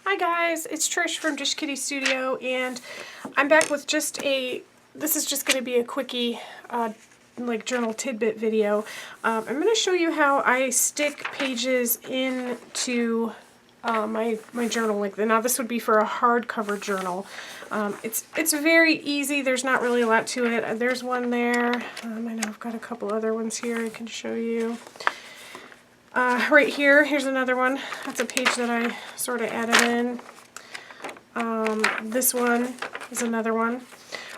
Hi guys, it's Trish from Dish Kitty Studio, and I'm back with just this is just going to be a quickie like journal tidbit video. I'm going to show you how I stick pages into my journal. Now this would be for a hardcover journal. It's very easy. There's not really a lot to it. There's one there. I know I've got a couple other ones here I can show you. Right here, here's another one. That's a page that I sort of added in. This one is another one.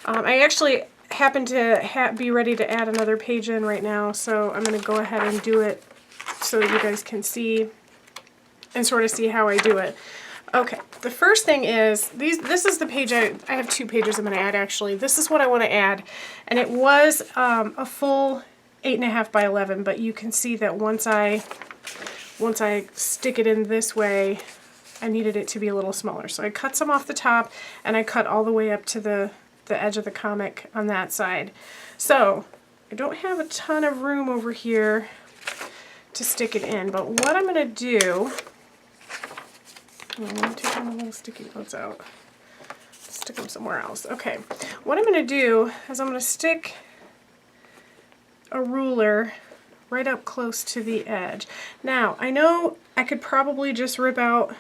I actually happen to be ready to add another page in right now, so I'm going to go ahead and do it so that you guys can see and sort of see how I do it. Okay, the first thing is, this is the page, I have two pages I'm going to add actually. This is what I want to add, and it was a full 8.5 by 11, but you can see that once I stick it in this way, I needed it to be a little smaller. So I cut some off the top, and I cut all the way up to the edge of the comic on that side. So I don't have a ton of room over here to stick it in, but what I'm going to do, I'm going to take my little sticky notes out, stick them somewhere else. Okay, what I'm going to do is I'm going to stick a ruler right up close to the edge. Now, I know I could probably just rip out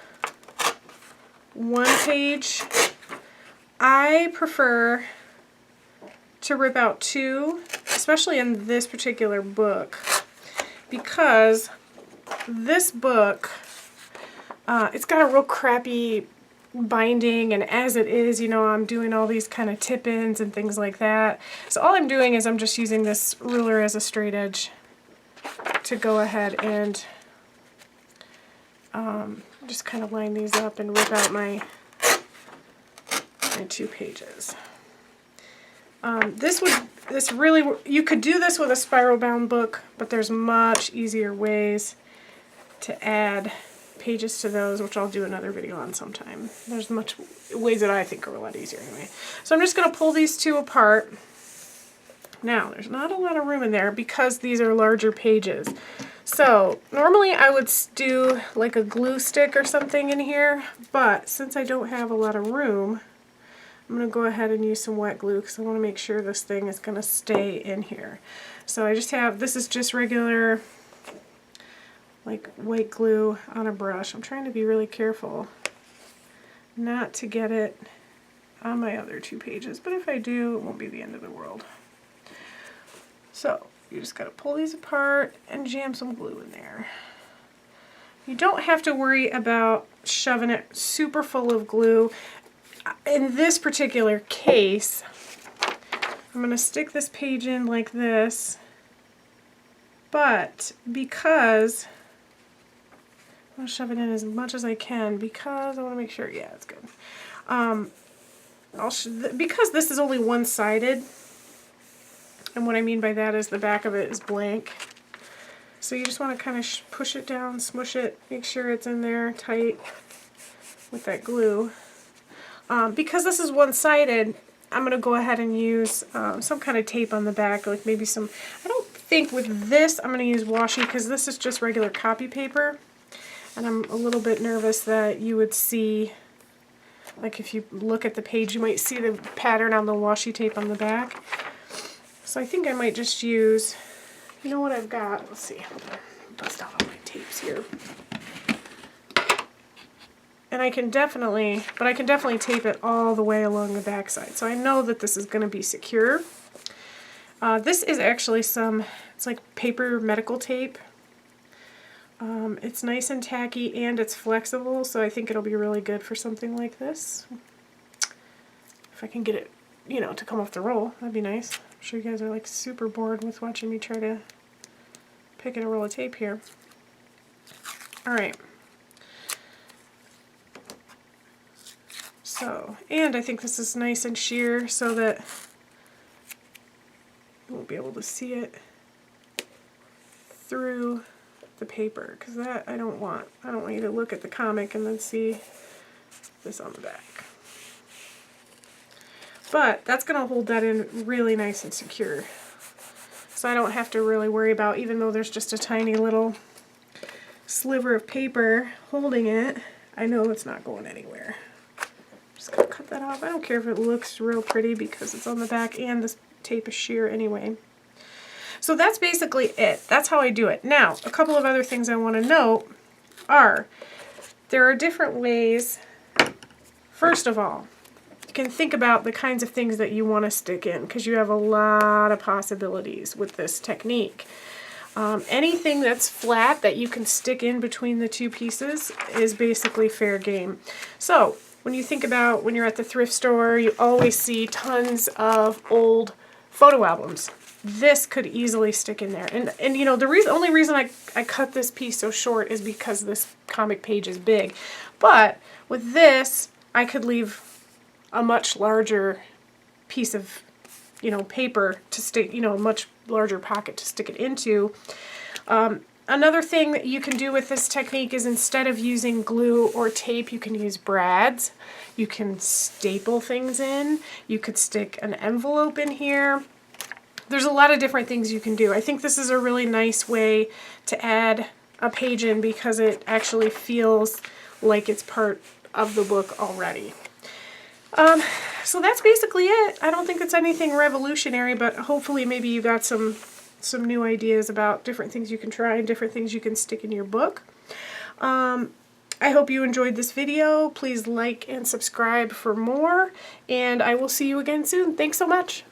one page. I prefer to rip out two, especially in this particular book, because this book, it's got a real crappy binding, and as it is, you know, I'm doing all these kind of tip-ins and things like that. So all I'm doing is I'm just using this ruler as a straight edge to go ahead and just kind of line these up and rip out my two pages. You could do this with a spiral bound book, but there's much easier ways to add pages to those, which I'll do another video on sometime. There's ways that I think are a lot easier anyway. So I'm just going to pull these two apart. Now, there's not a lot of room in there because these are larger pages. So, normally I would do like a glue stick or something in here, but since I don't have a lot of room, I'm going to go ahead and use some wet glue because I want to make sure this thing is going to stay in here. So I just have, this is just regular like white glue on a brush. I'm trying to be really careful not to get it on my other two pages, but if I do, it won't be the end of the world. So you just got to pull these apart and jam some glue in there. You don't have to worry about shoving it super full of glue. In this particular case, I'm going to stick this page in like this, but because I'm going to shove it in as much as I can because I want to make sure, yeah, it's good. Because this is only one-sided, and what I mean by that is the back of it is blank. So you just want to kind of push it down, smush it, make sure it's in there tight with that glue. Because this is one-sided, I'm going to go ahead and use some kind of tape on the back, like maybe some, I don't think with this I'm going to use washi because this is just regular copy paper. And I'm a little bit nervous that you would see, like if you look at the page, you might see the pattern on the washi tape on the back. So I think I might just use, you know what I've got? Let's see, I'll dust out all my tapes here. And I can definitely tape it all the way along the back side. So I know that this is going to be secure. This is actually it's like paper medical tape. It's nice and tacky and it's flexible, so I think it'll be really good for something like this. If I can get it, you know, to come off the roll, that'd be nice. I'm sure you guys are like super bored with watching me try to pick at a roll of tape here. Alright. So, and I think this is nice and sheer so that you won't be able to see it through the paper, because that I don't want you to look at the comic and then see this on the back. But that's going to hold that in really nice and secure. So I don't have to really worry about, even though there's just a tiny little sliver of paper holding it, I know it's not going anywhere. Just gonna cut that off. I don't care if it looks real pretty because it's on the back and this tape is sheer anyway. So that's basically it. That's how I do it. Now, a couple of other things I want to note are there are different ways. First of all, you can think about the kinds of things that you want to stick in because you have a lot of possibilities with this technique. Anything that's flat that you can stick in between the two pieces is basically fair game. So when you think about when you're at the thrift store, you always see tons of old photo albums. This could easily stick in there. And you know, the only reason I cut this piece so short is because this comic page is big. But with this, I could leave a much larger piece of, you know, paper to stick, you know, a much larger pocket to stick it into. Another thing that you can do with this technique is instead of using glue or tape, you can use brads. You can staple things in. You could stick an envelope in here. There's a lot of different things you can do. I think this is a really nice way to add a page in because it actually feels like it's part of the book already. So that's basically it. I don't think it's anything revolutionary, but hopefully maybe you got some new ideas about different things you can try and different things you can stick in your book. I hope you enjoyed this video. Please like and subscribe for more, and I will see you again soon. Thanks so much.